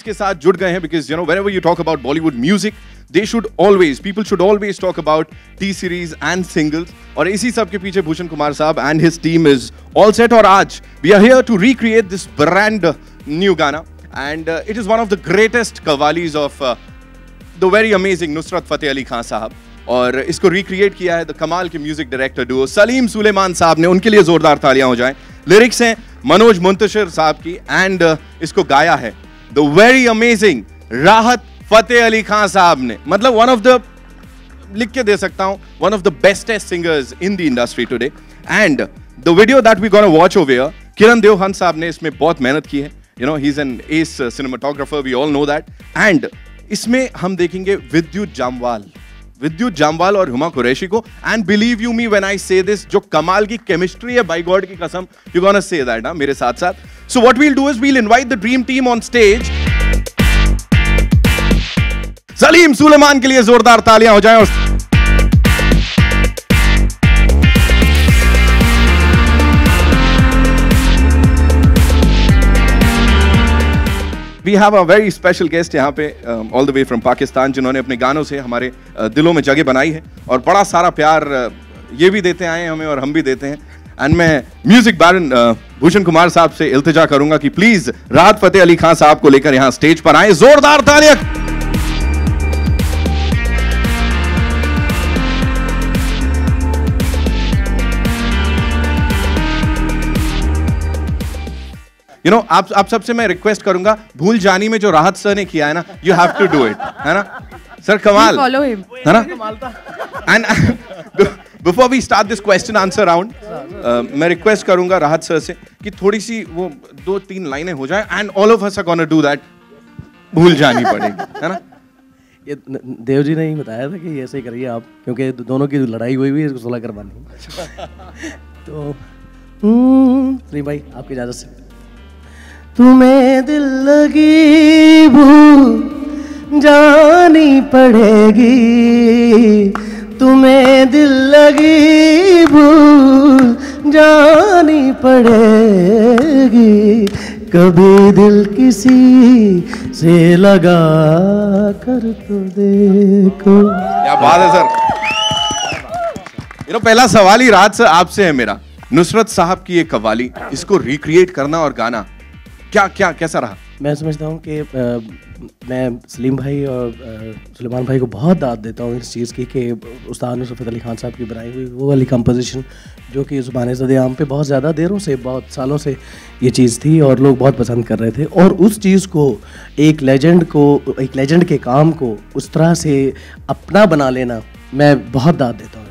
Fans के साथ जुड़ गए हैं, because you know whenever you talk about Bollywood music people should always talk about T series and singles. और इसी सब के पीछे भूषण कुमार साहब and his team is all set. और आज we are here to recreate this brand new गाना, and it is one of the greatest कव्वालीज of the very amazing Nusrat Fateh Ali Khan साहब. और इसको रिक्रिएट किया है द कमाल के music director duo Salim Sulaiman साहब ने. उनके लिए जोरदार तालियां हो जाएं. लिरिक्स हैं मनोज मुंतशिर साहब की, एंड इसको गाया है द वेरी अमेजिंग राहत फतेह अली खान साहब ने. मतलब वन ऑफ द, लिख के दे सकता हूं, one of the bestest singers in the industry today. And the video that we gonna watch over here, Kiran Deohans साहब ने इसमें बहुत मेहनत की है. You know he is an ace cinematographer, we all know that. And इसमें हम देखेंगे विद्युत जामवाल और हुमा कुरैशी को. And believe you me when I say this, जो कमाल की केमिस्ट्री है, बाय गॉड की कसम, यू गोना से दैट ना मेरे साथ साथ. So what we'll do is we'll invite the dream team on stage. Salim Sulaiman के लिए जोरदार तालियां हो जाएं. और We have a very special guest यहाँ पे all the way from Pakistan, जिन्होंने अपने गानों से हमारे दिलों में जगह बनाई है और बड़ा सारा प्यार ये भी देते आए हैं हमें और हम भी देते हैं. एंड मैं म्यूजिक बैरन भूषण कुमार साहब से इल्तिजा करूंगा कि प्लीज राहत फतेह अली खान साहब को लेकर यहाँ स्टेज पर आए. जोरदार तालियां. यू नो आप सबसे मैं रिक्वेस्ट करूंगा, भूल जानी में जो राहत सर ने किया है ना, you have to do it, है ना सर? कमाल है ना? And before we start this question answer round, मैं रिक्वेस्ट करूंगा राहत सर से कि थोड़ी सी वो 2-3 लाइनें हो जाए, and all of us are gonna do that. भूल जानी पड़ेगी, है ना? ये देव जी ने ही बताया था कि ऐसे ही करिए आप, क्योंकि दोनों की लड़ाई हुई है, इसको सुलह करवानी. तो सलीम भाई आपकी इजाजत से. तुम्हें दिल लगी भूल जानी पड़ेगी, तुम्हें दिल लगी भूल जानी पड़ेगी, कभी दिल किसी से लगा कर तो देखो. क्या बात है सर. पहला सवाल ही राहत सर आपसे है मेरा. नुसरत साहब की ये कव्वाली, इसको रिक्रिएट करना और गाना कैसा रहा? मैं समझता हूँ कि मैं सलीम भाई और सुलेमान भाई को बहुत दाद देता हूँ इस चीज़ की कि उस्ताद नुसरत फतेह अली खान साहब की बनाई हुई वो वाली कंपोजिशन, जो कि ज़ुबान ज़द-ए-आम पे बहुत ज़्यादा देरों से, बहुत सालों से ये चीज़ थी और लोग बहुत पसंद कर रहे थे. और उस चीज़ को एक लेजेंड के काम को उस तरह से अपना बना लेना, मैं बहुत दाद देता हूँ.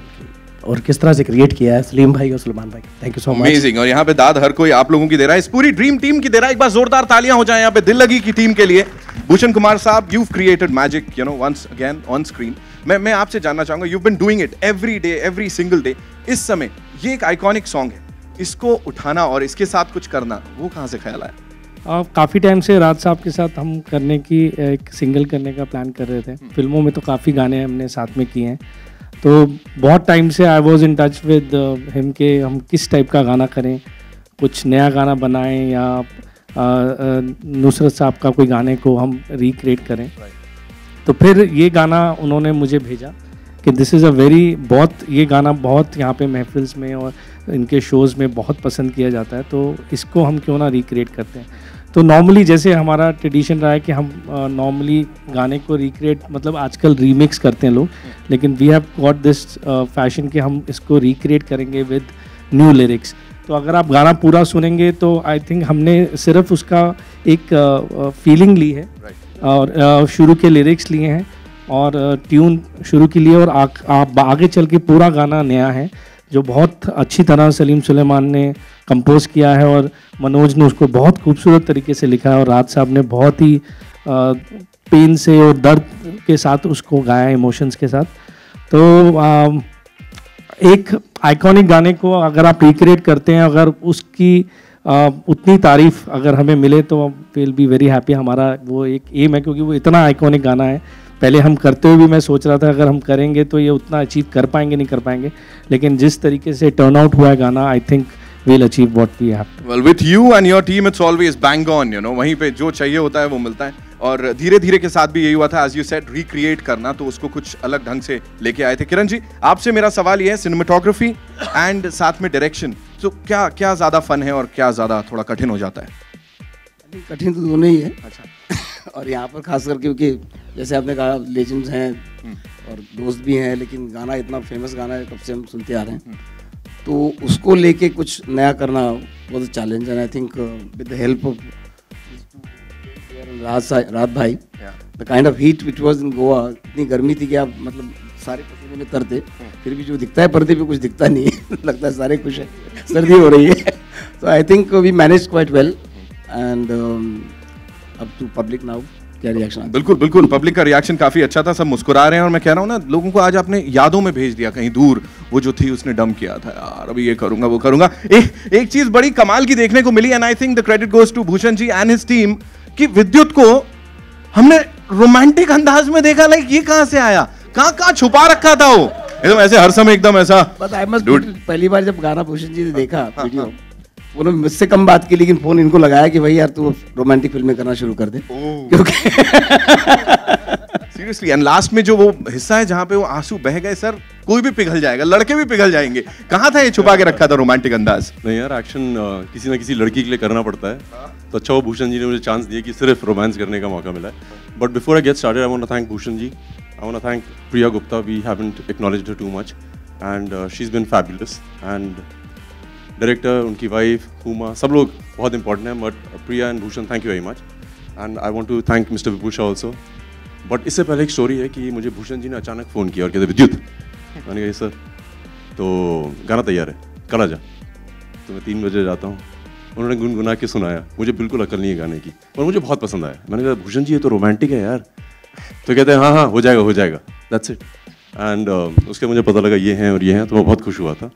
और किस तरह से क्रिएट किया है सलीम भाई और सुलेमान भाई, thank you so much. Amazing. और यहाँ पे दाद हर कोई आप लोगों की दे रहा है, इस पूरी ड्रीम टीम की दे रहा है. एक बार जोरदार तालियां हो जाएं यहाँ पे दिल लगी की टीम के लिए. भूषण कुमार साहब, you've created magic, you know, once again on screen. मैं आपसे जानना चाहूंगा, you've been doing it every day, every single day. इस समय ये एक आइकॉनिक सॉन्ग है, इसको उठाना और इसके साथ कुछ करना, वो कहाँ से ख्याल आया? काफ़ी टाइम से राहत साहब के साथ हम करने की एक सिंगल करने का प्लान कर रहे थे. फिल्मों में तो काफ़ी गाने हमने साथ में किए हैं, तो बहुत टाइम से I was in touch with him के हम किस टाइप का गाना करें, कुछ नया गाना बनाएं या नुसरत साहब का कोई गाने को हम रिक्रिएट करें. तो फिर ये गाना उन्होंने मुझे भेजा कि दिस इज़ ये गाना बहुत यहाँ पे महफिल्स में और इनके शोज़ में बहुत पसंद किया जाता है, तो इसको हम क्यों ना रिक्रिएट करते हैं. तो नॉर्मली जैसे हमारा ट्रेडिशन रहा है कि हम नॉर्मली गाने को रिक्रिएट, मतलब आजकल रीमिक्स करते हैं लोग, लेकिन we have got this fashion कि हम इसको रिक्रिएट करेंगे विद न्यू लिरिक्स. तो अगर आप गाना पूरा सुनेंगे तो आई थिंक हमने सिर्फ उसका एक फीलिंग ली है और शुरू के लिरिक्स लिए हैं और ट्यून शुरू के लिए, और आप आगे चल के पूरा गाना नया है जो बहुत अच्छी तरह सलीम सुलेमान ने कंपोज किया है और मनोज ने उसको बहुत खूबसूरत तरीके से लिखा है और राहत साहब ने बहुत ही पेन से और दर्द के साथ उसको गाया, इमोशंस के साथ. तो एक आइकॉनिक गाने को अगर आप रिक्रिएट करते हैं, अगर उसकी उतनी तारीफ अगर हमें मिले तो विल बी वेरी हैप्पी. हमारा वो एक एम है, क्योंकि वो इतना आइकॉनिक गाना है. पहले हम करते हुए भी मैं सोच रहा था अगर हम करेंगे तो ये उतना अचीव कर पाएंगे नहीं कर पाएंगे, लेकिन जिस तरीके से टर्न आउट हुआ है गाना, I think we'll achieve what we have. Well, with you and your team, it's always bang on, you know. वहीं पे जो चाहिए होता है वो मिलता है. और धीरे धीरे के साथ भी यही हुआ था, एज यू सेड, रिक्रिएट करना, तो उसको कुछ अलग ढंग से लेके आए थे। किरण जी, आपसे मेरा सवाल ये है, सिनेमेटोग्राफी एंड साथ में डायरेक्शन, तो क्या क्या ज्यादा फन है और क्या ज्यादा थोड़ा कठिन हो जाता है? कठिन तो दोनों ही है। अच्छा। और यहाँ पर खास करके क्योंकि जैसे आपने कहा लेजेंड्स हैं और दोस्त भी हैं, लेकिन गाना इतना फेमस गाना है, कब से हम सुनते आ रहे हैं, तो उसको लेके कुछ नया करना was a challenge. And I think with the help of रात भाई, the kind of heat which was in Goa, इतनी गर्मी थी कि आप मतलब सारे पसीने में तरते, फिर भी जो दिखता है पर्दे पे कुछ दिखता नहीं है लगता है सारे खुश है, सर्दी हो रही है। So I think we manage quite well and अब टू पब्लिक नाउ क्या रिएक्शन? बिल्कुल बिल्कुल, पब्लिक का रिएक्शन काफी अच्छा था, सब मुस्कुरा रहे हैं। और मैं कह रहा हूँ ना, लोगों को आज आपने यादों में भेज दिया कहीं दूर, वो जो थी उसने डम किया था, यार अभी ये करूंगा वो करूंगा। एक चीज बड़ी कमाल की देखने को मिली, and I think the credit goes to Bhushan ji and his team, कि विद्युत को हमने रोमांटिक अंदाज में देखा। लाइक ये कहां से आया, कहां कहां छुपा रखा था वो, एकदम ऐसे हर समय एकदम ऐसा। बट आई मस्ट, पहली बार जब गाना भूषण जी ने देखा वीडियो, उन्होंने मुझसे कम बात की, लेकिन फोन इनको लगाया कि भाई यार तू रोमांटिक फिल्में करना शुरू कर दे, क्योंकि सीरियसली। एंड लास्ट में जो वो हिस्सा है जहां पे वो आंसू बह गए, सर कोई भी पिघल जाएगा, लड़के भी पिघल जाएंगे। कहां था ये छुपा के रखा था रोमांटिक अंदाज? नहीं यार, एक्शन किसी ना किसी लड़की के लिए करना पड़ता है, तो अच्छा वो भूषण जी ने मुझे चांस दिया कि सिर्फ रोमांस करने का मौका मिला है। But before I get started, I want to thank Bhushan ji, I want to thank Priya Gupta, we haven't acknowledged her too much and she is been fabulous. And director, उनकी वाइफ हुमा, सब लोग बहुत इंपॉर्टेंट है, but Priya and Bhushan, thank you very much. And I want to thank mister Vipul Shah also. But इससे पहले एक story है कि मुझे भूषण जी ने अचानक फ़ोन किया और कहते विद्युत, मैंने कहा सर, तो गाना तैयार है, कल आ जा। तो मैं 3 बजे जाता हूँ, उन्होंने गुनगुना के सुनाया, मुझे बिल्कुल अकल नहीं है गाने की, और मुझे बहुत पसंद आया। मैंने कहा भूषण जी ये तो रोमांटिक है यार, तो कहते हैं हाँ हाँ हो जाएगा, दैट्स इट। एंड उसके मुझे पता लगा ये हैं और ये हैं, तो मैं बहुत खुश हुआ था।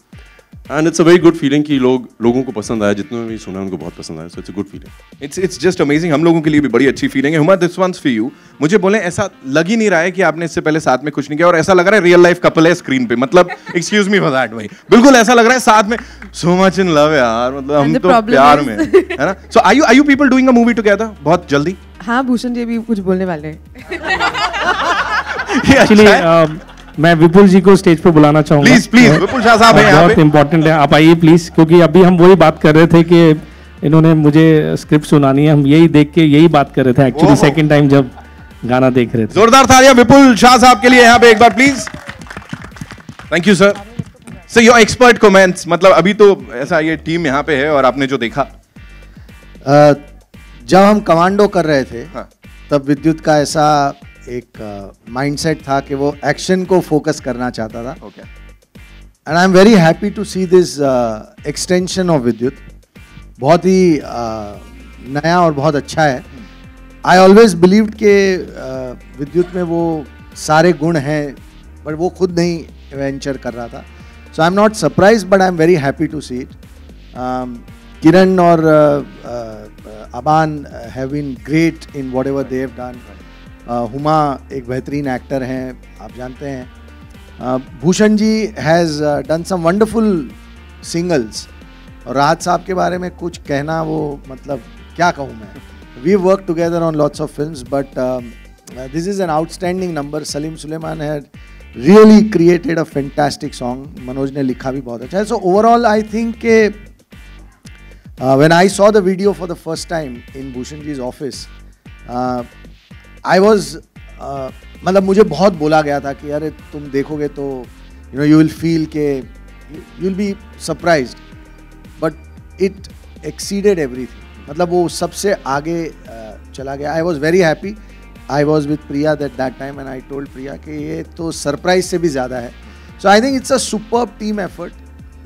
And it's a very good feeling कि लोगों को पसंद आया, जितने भी सुना उनको बहुत पसंद आया, so it's a good feeling. It's just amazing, हम लोगों के लिए भी बड़ी अच्छी फीलिंग है। Huma, this one's for you. मुझे बोले, ऐसा लग ही नहीं रहा है कि आपने इससे पहले साथ में कुछ नहीं किया, और ऐसा लग रहा है रियल लाइफ कपल है स्क्रीन पे, मतलब एक्सक्यूज मी फॉर दैट भाई, बिल्कुल ऐसा लग रहा है साथ में सो मच इन लव यार, मतलब हम तो प्यार में है ना। So are you people doing a movie together बहुत जल्दी? हाँ, भूषण जी भी कुछ बोलने वाले हैं। एक्चुअली मैं विपुल जी को स्टेज पे बुलाना चाहूंगा। प्लीज विपुल शाह साहब हैं यहाँ पे, बहुत इंपॉर्टेंट है, आप आइए प्लीज, क्योंकि अभी हम वही बात कर रहे थे कि इन्होंने मुझे स्क्रिप्ट सुनानी है, हम यही देख के यही बात कर रहे थे एक्चुअली सेकंड टाइम जब गाना देख रहे थे। जोरदार तालियां विपुल शाह साहब के लिए यहाँ पे एक बार please. Thank you sir. Sir your expert comments, मतलब अभी तो ऐसा ये टीम यहाँ पे है और आपने जो देखा, जब हम कमांडो कर रहे थे, हाँ। तब विद्युत का ऐसा एक माइंडसेट था कि वो एक्शन को फोकस करना चाहता था। And I am very happy to see this extension of Vidyut, बहुत ही नया और बहुत अच्छा है। आई ऑलवेज बिलीव्ड के विद्युत में वो सारे गुण हैं, बट वो खुद नहीं वेंचर कर रहा था। So I am not surprise, but I am very happy to see it. Kiran और Aban have been great in whatever they have done. Huma एक बेहतरीन एक्टर हैं, आप जानते हैं। Bhushan ji has done some wonderful singles, और राहत साहब के बारे में कुछ कहना, वो मतलब क्या कहूँ मैं। We work together on lots of films, but this is an outstanding number. Salim Sulaiman had really created a fantastic song, Manoj ने लिखा भी बहुत अच्छा है। सो ओवरऑल आई थिंक के when I saw the video for the first time in Bhushan ji's office, I was मतलब मुझे बहुत बोला गया था कि अरे तुम देखोगे तो यू विल फील के you will be surprised, but it exceeded everything, मतलब वो सबसे आगे चला गया। I was very happy. I was with Priya that time and I told Priya कि ये तो सरप्राइज से भी ज़्यादा है। So I think it's a superb team effort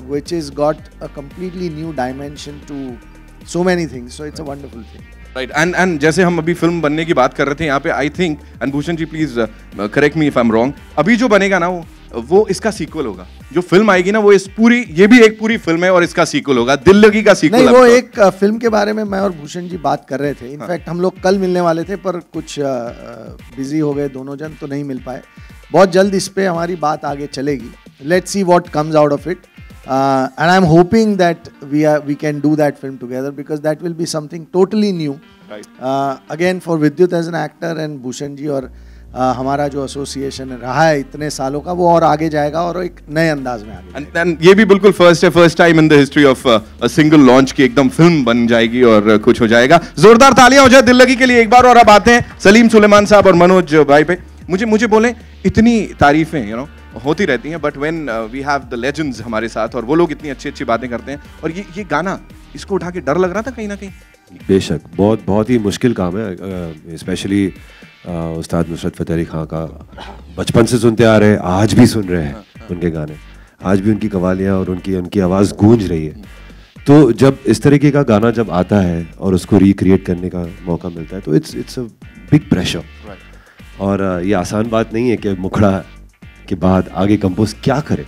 which is got a completely new dimension to so many things. So it's a wonderful thing. Right. And जैसे हम अभी फिल्म बनने की बात कर रहे थे यहाँ पे, I think, and Bhushan ji please correct me if I am wrong, अभी जो बनेगा ना वो इसका सीक्वल होगा। जो फिल्म आएगी ना वो इस पूरी, ये भी एक पूरी फिल्म है और इसका सीक्वल होगा, दिल लगी का सीक्वल। नहीं, वो एक फिल्म के बारे में मैं और भूषण जी बात कर रहे थे। इनफैक्ट हम लोग कल मिलने वाले थे, पर कुछ बिजी हो गए दोनों जन, तो नहीं मिल पाए। बहुत जल्द इस पे हमारी बात आगे चलेगी। Let's see what comes out of it. and I'm hoping that we can do that film together, because that will be something totally new. Right. Again, for Vidyut as an actor and Bhushan ji, और हमारा जो association रहा है इतने सालों का, वो और आगे जाएगा और एक नए अंदाज में आगे। And ये भी बिल्कुल first time in the history of a single launch की एकदम फिल्म बन जाएगी और कुछ हो जाएगा। जोरदार तालियां हो जाए दिल लगी के लिए एक बार। और अब आते हैं सलीम सुलेमान साहब और मनोज भाई पे। मुझे बोलें, इतनी तारीफें होती रहती हैं, but when we have the legends हमारे साथ और वो लोग इतनी अच्छी बातें करते हैं, और ये गाना, इसको उठा के डर लग रहा था कहीं ना कहीं? बेशक, बहुत ही मुश्किल काम है, स्पेशली उस्ताद नुसरत फ़तेह अली खान का बचपन से सुनते आ रहे हैं, आज भी सुन रहे हैं उनके गाने, आज भी उनकी कवालियाँ और उनकी आवाज़ गूंज रही है। तो जब इस तरीके का गाना जब आता है और उसको रिक्रिएट करने का मौका मिलता है, तो इट्स अ बिग प्रेशर। और ये आसान बात नहीं है कि मुखड़ा के बाद आगे कंपोज क्या करे,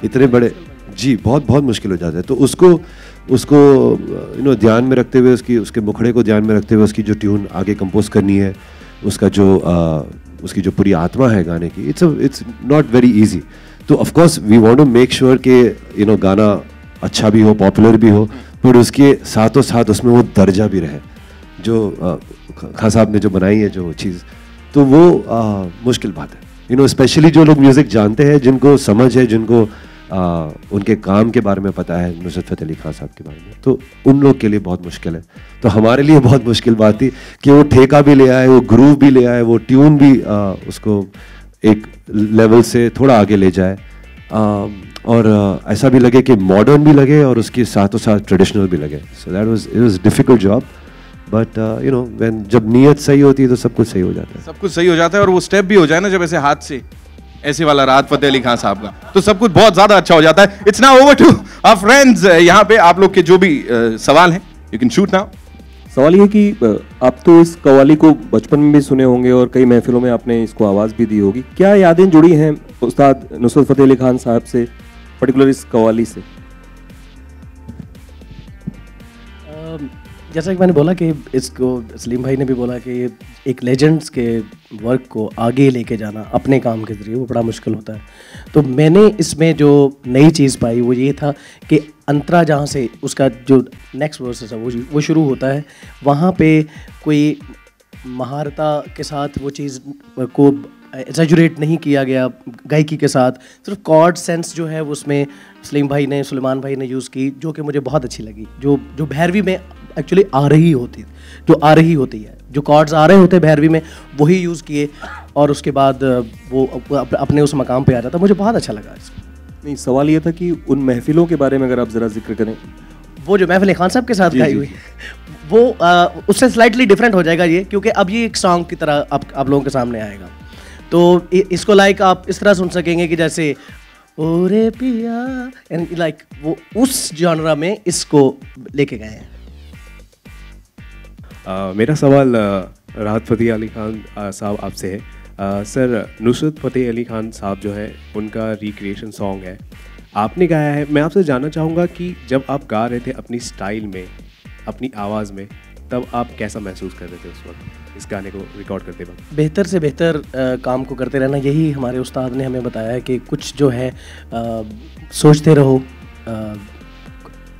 इतने बड़े, जी बहुत मुश्किल हो जाता है। तो उसको ध्यान में रखते हुए, उसके मुखड़े को ध्यान में रखते हुए उसकी जो ट्यून आगे कंपोज करनी है, उसकी जो पूरी आत्मा है गाने की, इट्स नॉट वेरी इजी। तो of course we want to make sure कि गाना अच्छा भी हो, पॉपुलर भी हो, पर उसके साथों साथ उसमें वो दर्जा भी रहे जो खान साहब ने जो बनाई है जो चीज़। तो वो मुश्किल बात है, स्पेशली जो लोग म्यूज़िक जानते हैं, जिनको समझ है, जिनको उनके काम के बारे में पता है, नुसरत फ़तेह अली खान साहब के बारे में, तो उन लोग के लिए बहुत मुश्किल है। तो हमारे लिए बहुत मुश्किल बात थी कि वो ठेका भी ले आए, वो ग्रूव भी ले आए, वो ट्यून भी उसको एक लेवल से थोड़ा आगे ले जाए, और ऐसा भी लगे कि मॉडर्न भी लगे और उसके साथों साथ ट्रेडिशनल भी लगे। So that was difficult job, but when जब नीयत सही होती है तो सब कुछ सही हो जाता है। सब कुछ सही हो जाता है, और वो स्टेप भी हो जाए ना, जब ऐसे हाथ से ऐसे वाला राहत फ़तेह अली खान साहब का, तो सब कुछ बहुत ज्यादा अच्छा हो जाता है। It's now over to our friends. यहाँ पे आप लोग के जो भी सवाल हैं, यू कैन शूट नाउ। सवाल ये कि आप तो इस कव्वाली को बचपन में भी सुने होंगे और कई महफिलों में आपने इसको आवाज़ भी दी होगी, क्या यादें जुड़ी हैं उस्ताद नुसरत फ़तेह अली खान साहब से, पर्टिकुलर इस कव्वाली से? जैसा कि मैंने बोला कि इसको सलीम भाई ने भी बोला कि एक लेजेंड्स के वर्क को आगे लेके जाना अपने काम के ज़रिए वो बड़ा मुश्किल होता है। तो मैंने इसमें जो नई चीज़ पाई वो ये था कि अंतरा जहाँ से उसका जो नेक्स्ट वर्सेस है वो शुरू होता है, वहाँ पे कोई महारता के साथ वो चीज़ को एग्जैजुरेट नहीं किया गया गायकी के साथ, सिर्फ कॉर्ड सेंस जो है वो उसमें सलीम भाई ने, सुलेमान भाई ने यूज़ की, जो कि मुझे बहुत अच्छी लगी। जो भैरवी में एक्चुअली आ रही होती है, जो कॉर्ड्स आ रहे होते भैरवी में, वही यूज़ किए, और उसके बाद वो अपने उस मकाम पे आ जाता। मुझे बहुत अच्छा लगा इसमें। नहीं, सवाल ये था कि उन महफिलों के बारे में अगर आप ज़रा जिक्र करें। वो जो महफिल खान साहब के साथ गाई हुई, वो उससे स्लाइटली डिफरेंट हो जाएगा ये, क्योंकि अब ये एक सॉन्ग की तरह आप लोगों के सामने आएगा। तो इसको लाइक आप इस तरह सुन सकेंगे कि जैसे ओरे पिया, एंड लाइक वो उस जॉनरा में इसको लेके गए हैं। मेरा सवाल राहत फ़तेह अली खान साहब आपसे है। सर, नुसरत फ़तेह अली खान साहब जो है, उनका रिक्रिएशन सॉन्ग है, आपने गाया है। मैं आपसे जानना चाहूँगा कि जब आप गा रहे थे अपनी स्टाइल में, अपनी आवाज़ में, तब आप कैसा महसूस कर रहे थे उस वक्त इस गाने को रिकॉर्ड करते वक्त? बेहतर से बेहतर काम को करते रहना, यही हमारे उस्ताद ने हमें बताया है कि कुछ जो है सोचते रहो,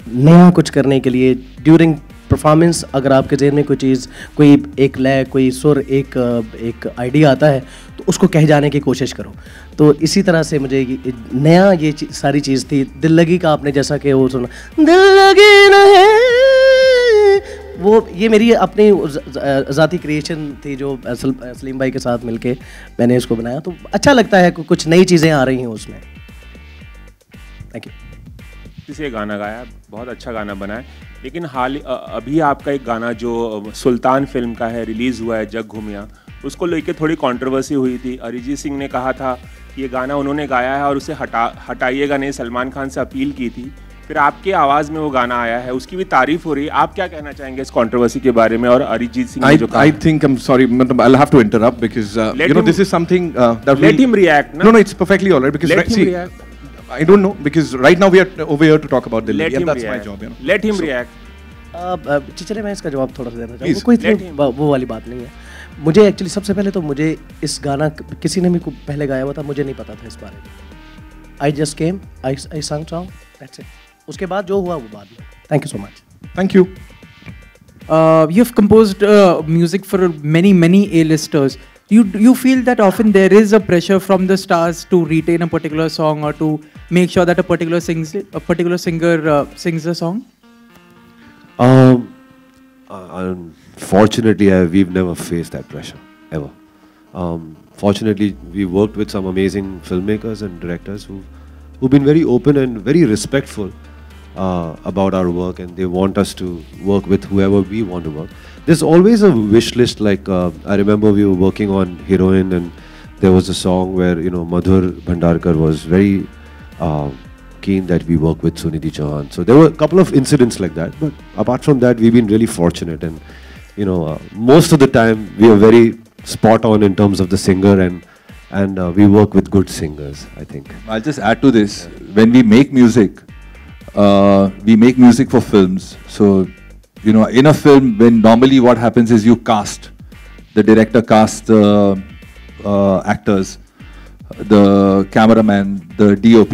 नया कुछ करने के लिए ड्यूरिंग परफॉर्मेंस अगर आपके जहन में कोई चीज़, कोई एक लय, कोई सुर, एक आइडिया आता है, तो उसको कह जाने की कोशिश करो। तो इसी तरह से मुझे नया ये सारी चीज़ थी। दिल लगी का आपने जैसा कि वो सुना, दिल लगी न है, वो ये मेरी अपनी ज़ाती क्रिएशन थी जो सलीम भाई के साथ मिलके मैंने इसको बनाया। तो अच्छा लगता है, कुछ नई चीज़ें आ रही हैं उसमें। Thank you. इसे गाना गाया, बहुत अच्छा गाना बना है, लेकिन अभी आपका एक गाना जो सुल्तान फिल्म का है, रिलीज़ हुआ है, जग घूमिया, उसको लेके थोड़ी कंट्रोवर्सी हुई थी। अरिजीत सिंह ने कहा था कि ये गाना उन्होंने गाया है और उसे हटाइएगा नहीं, सलमान खान से अपील की थी। फिर आपके आवाज़ में वो गाना आया है, उसकी भी तारीफ हो रही है। आप क्या कहना चाहेंगे इस कंट्रोवर्सी के बारे में? और अरिजीत सिंह ने जो कहा, I think I'm sorry, I'll have to interrupt because this is something that let him react. No, it's perfectly all right because let him react. I don't know because right now we are over here to talk about the lady, and that's my job, you know. Let him react. चलिए मैं इसका जवाब थोड़ा सा देना चाहूँगा। कोई इतनी वो वाली बात नहीं है। मुझे एक्चुअली सबसे पहले तो मुझे इस गाना किसी ने भी पहले गाया हुआ था, मुझे नहीं पता था इस बारे में। I just came, I sang song, that's it. उसके बाद जो हुआ वो बाद में. Thank you so much. Thank you. You've composed music for many A-listers. You feel that often there is a pressure from the stars to retain a particular song or to make sure that a particular singer sings a song? Unfortunately, we've never faced that pressure ever. Fortunately, we worked with some amazing filmmakers and directors who've been very open and very respectful about our work, and they want us to work with whoever we want to work. There's always a wish list. Like I remember we were working on Heroine, and there was a song where Madhur Bhandarkar was very keen that we work with Sunidhi Chauhan. So there were a couple of incidents like that. But apart from that, we've been really fortunate, and most of the time we are very spot on in terms of the singer, and we work with good singers, I think. I'll just add to this. When we make music for films. So, in a film, when normally what happens is the director casts the actors, the cameraman, the DOP.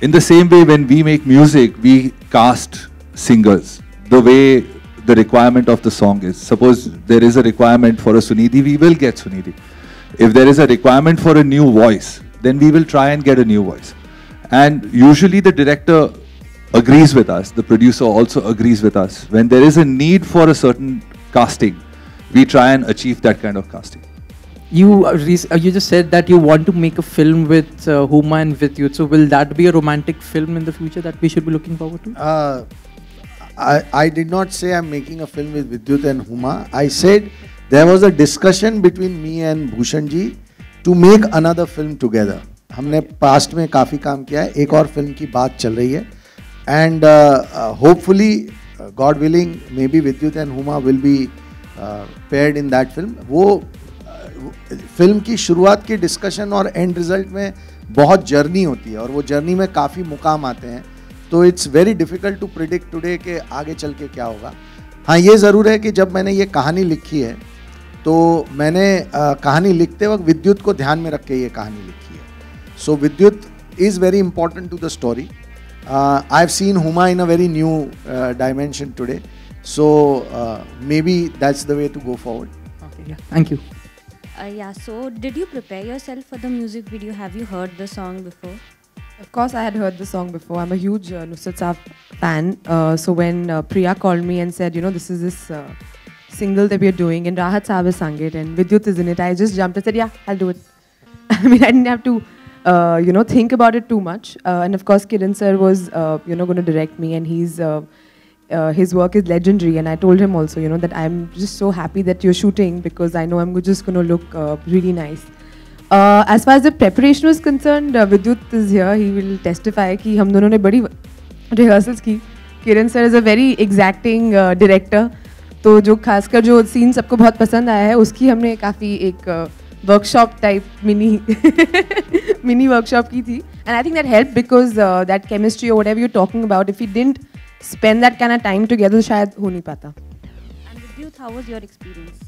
In the same way, when we make music, we cast singers the way the requirement of the song is. Suppose there is a requirement for a Sunidhi, we will get Sunidhi. If there is a requirement for a new voice, then we will try and get a new voice. And usually the director agrees with us, the producer also agrees with us. When there is a need for a certain casting, we try and achieve that kind of casting. You just said that you want to make a film with Huma and Vidyut. So will that be a romantic film in the future that we should be looking forward to? I did not say I'm making a film with Vidyut and Huma. I said there was a discussion between me and Bhushan ji to make another film together. हमने past में काफ़ी काम किया है, एक और film की बात चल रही है. And hopefully, God willing, maybe Vidyut and Huma will be paired in that film. वो फिल्म की शुरुआत की डिस्कशन और एंड रिजल्ट में बहुत जर्नी होती है, और वो जर्नी में काफ़ी मुकाम आते हैं. तो it's very difficult to predict today कि आगे चल के क्या होगा. हाँ, ये ज़रूर है कि जब मैंने ये कहानी लिखी है तो मैंने कहानी लिखते वक्त विद्युत को ध्यान में रख के ये कहानी लिखी है. So Vidyut is very important to the story. I have seen Huma in a very new dimension today. So maybe that's the way to go forward. Okay, yeah. Thank you. Yeah, so did you prepare yourself for the music video? Have you heard the song before? Of course, I had heard the song before. I'm a huge Nusrat Saab fan. So when Priya called me and said, this is this single that we are doing, and Rahat Saab has sung it, and Vidyut is in it, I just jumped and said, yeah, I'll do it. I mean, I didn't have to, think about it too much. And of course, Kiran sir was, going to direct me, and he's... his work is legendary, and I told him also, that I'm just so happy that you're shooting, because I know I'm just going to look really nice. As far as the preparation was concerned, Vidyut is here. He will testify कि हम दोनों ने बड़ी rehearsals की. Kiran sir is a very exacting director. तो जो खासकर जो scene सबको बहुत पसंद आया है, उसकी हमने काफ़ी एक workshop type mini workshop की थी. And I think that helped, because that chemistry or whatever you're talking about, if we didn't spend that kind of time together, शायद हो नहीं पाता. And Vidyut, how was your experience?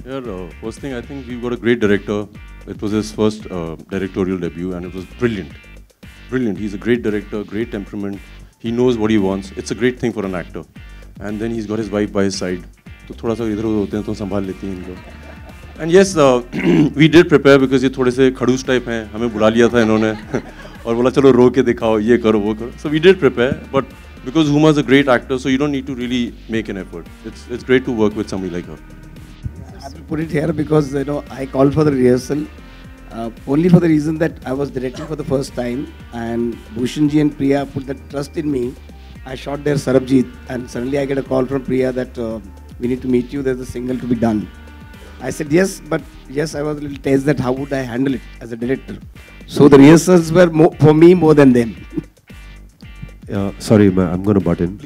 Yeah, first thing, I think we've got a great director. It was his first directorial debut, and it was brilliant. Brilliant. He's a great director, great temperament. He knows what he wants. It's a great thing for an actor. And then he's got his wife by his side. तो थोड़ा सा इधर उधर होते हैं तो संभाल लेती हैं इनको. And yes, we did prepare, because ये थोड़े से खड़ूस टाइप हैं. हमें बुला लिया था इन्होंने. और बोला चलो रो के दिखाओ, ये करो वो करो. So we did prepare, but because Huma is a great actor, so you don't need to really make an effort. It's great to work with somebody like her. I have to put it here because I called for the rehearsal only for the reason that I was directing for the first time, and Bhushan ji and Priya put that trust in me. I shot their Sarabjit, and suddenly I get a call from Priya that we need to meet you. There's a single to be done. I said yes, but yes, I was a little tense that how would I handle it as a director. So the rehearsals were for me more than them. Sorry, I'm going to butt in.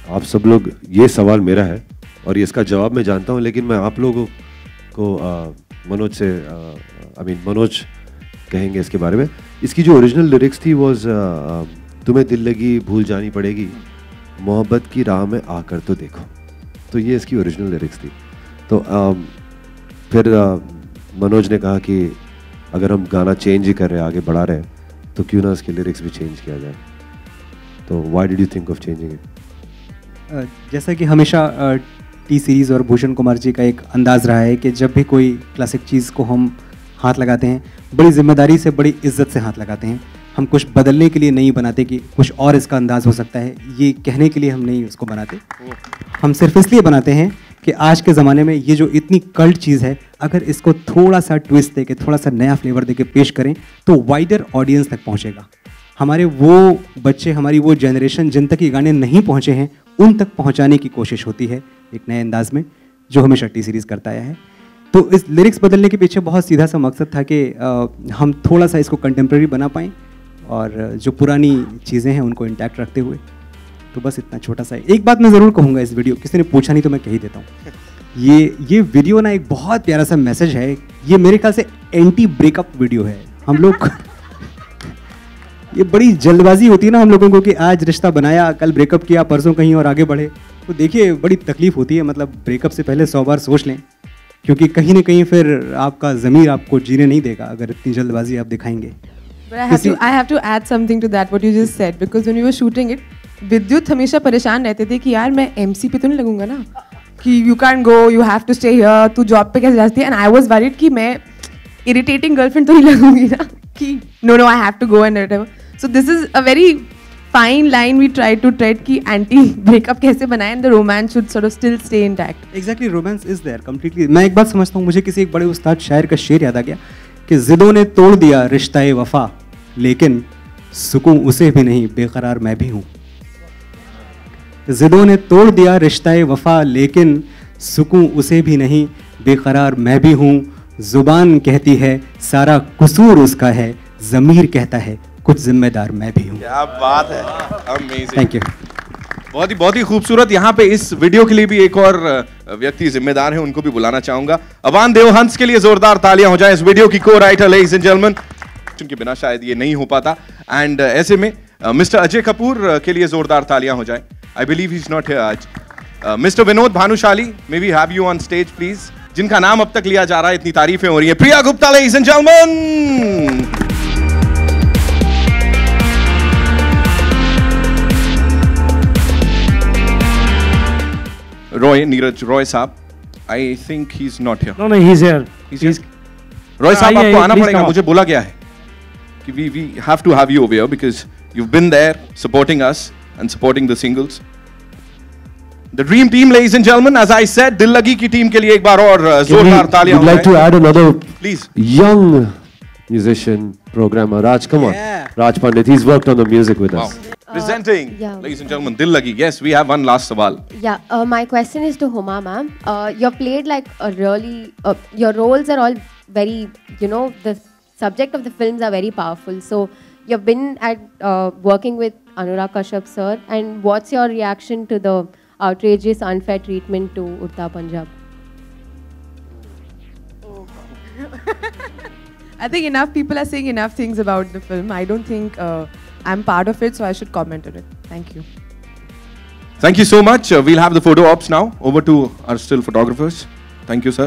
आप सब लोग, ये सवाल मेरा है और ये इसका जवाब मैं जानता हूँ, लेकिन मैं आप लोगों को मनोज से मनोज कहेंगे इसके बारे में. इसकी जो ओरिजिनल लिरिक्स थी वाज तुम्हें दिल लगी भूल जानी पड़ेगी, मोहब्बत की राह में आकर तो देखो. तो ये इसकी ओरिजिनल लिरिक्स थी. तो फिर मनोज ने कहा कि अगर हम गाना चेंज ही कर रहे हैं, आगे बढ़ा रहे हैं, तो क्यों ना उसके लिरिक्स भी चेंज किया जाए. तो why did you think of changing it? जैसा कि हमेशा टी सीरीज़ और भूषण कुमार जी का एक अंदाज़ रहा है कि जब भी कोई क्लासिक चीज़ को हम हाथ लगाते हैं, बड़ी जिम्मेदारी से, बड़ी इज्जत से हाथ लगाते हैं. हम कुछ बदलने के लिए नहीं बनाते कि कुछ और इसका अंदाज़ हो सकता है, ये कहने के लिए हम नहीं उसको बनाते. हम सिर्फ इसलिए बनाते हैं कि आज के ज़माने में ये जो इतनी कल्ट चीज़ है, अगर इसको थोड़ा सा ट्विस्ट दे के, थोड़ा सा नया फ्लेवर दे के पेश करें तो वाइडर ऑडियंस तक पहुँचेगा. हमारे वो बच्चे, हमारी वो जनरेशन जिन तक ये गाने नहीं पहुँचे हैं, उन तक पहुँचाने की कोशिश होती है एक नए अंदाज में, जो हमेशा टी सीरीज़ करता आया है. तो इस लिरिक्स बदलने के पीछे बहुत सीधा सा मकसद था कि हम थोड़ा सा इसको कंटेम्प्रेरी बना पाएँ और जो पुरानी चीज़ें हैं उनको इंटैक्ट रखते हुए. तो बस इतना छोटा सा है. एक बात मैं ज़रूर कहूँगा, इस वीडियो, किसी ने पूछा नहीं तो मैं कह ही देता हूँ, ये वीडियो ना एक बहुत प्यारा सा मैसेज है. ये मेरे ख्याल से एंटी ब्रेकअप वीडियो है. हम लोग ये बड़ी जल्दबाजी होती है ना हम लोगों को कि आज रिश्ता बनाया, कल ब्रेकअप किया, परसों कहीं और आगे बढ़े. तो देखिए बड़ी तकलीफ होती है. मतलब ब्रेकअप से पहले 100 बार सोच लें, क्योंकि कहीं ना कहीं फिर आपका ज़मीर आपको जीने नहीं देगा अगर इतनी जल्दबाजी आप दिखाएंगे. But I have to add something to that what you just said, because when we were shooting it, विद्युत हमेशा परेशान रहते थे कि यार मैं MC पे तो नहीं लगूंगा ना, कि you can't go, you have to stay here, तू जॉब पे कैसे जाती है. And I was worried कि मैं irritating girlfriend तो नहीं लगूंगी ना, कि no I have to go and whatever. So this is a very fine line we try to tread कि anti breakup कैसे बनाए and the romance should sort of still stay intact. Exactly, romance is there completely. मैं एक बात समझता हूँ, मुझे किसी एक बड़े उस्ताद शायर का शेर याद आ गया कि ज़िदों ने तोड़ दिया रिश्ता-ए वफा, लेकिन सुकून उसे भी नहीं, बेकरार मैं भी हूँ. ज़िदों ने तोड़ दिया रिश्ता-ए वफा, लेकिन सुकून उसे भी नहीं, बेकरार मैं भी हूँ. ज़ुबान कहती है सारा कसूर उसका है, ज़मीर कहता है कुछ जिम्मेदार मैं भी हूँ. क्या बात है, अमेजिंग. Thank you. बहुत ही खूबसूरत. यहाँ पे इस वीडियो के लिए भी एक और व्यक्ति जिम्मेदार है, उनको भी बुलाना चाहूंगा. अवान देवहंस के लिए जोरदार तालियां हो जाएं. इस वीडियो की को राइटर लेडीज एंड जेंटलमैन, जिनके बिना शायद ये नहीं हो पाता. एंड ऐसे में मिस्टर अजय कपूर के लिए जोरदार तालियां हो जाएं. I believe he is not here आज. Mister Vinod Bhanushali, may we have you on stage please, जिनका नाम अब तक लिया जा रहा है, इतनी तारीफें हो रही हैं. Priya Gupta ladies and gentleman. Roy, Neeraj Roy साहब, I think he's not here. No, he's here. He's Roy साहब, आपको आना पड़ेगा. मुझे बोला गया है कि we have to have you over here because you've been there supporting us and supporting the singles. The dream team, ladies and gentlemen, as I said, दिल लगी की टीम के लिए एक बार और जोरदार तालियां. We'd like to add another please young musician programmer. Raj, come on. Raj Pandit, he's worked on the music with us. Presenting, ladies and gentlemen, Dil Lagi. Yes, we have one last sawal. Yeah, my question is to Huma ma'am. You're played like a really, your roles are all very, the subject of the films are very powerful. So you've been at working with Anurag Kashyap sir, and what's your reaction to the outrageous, unfair treatment to Udta Punjab? I think enough people are saying enough things about the film. I don't think I'm part of it, so I should comment on it. Thank you. Thank you so much. We'll have the photo ops now. Over to our still photographers. Thank you, sir.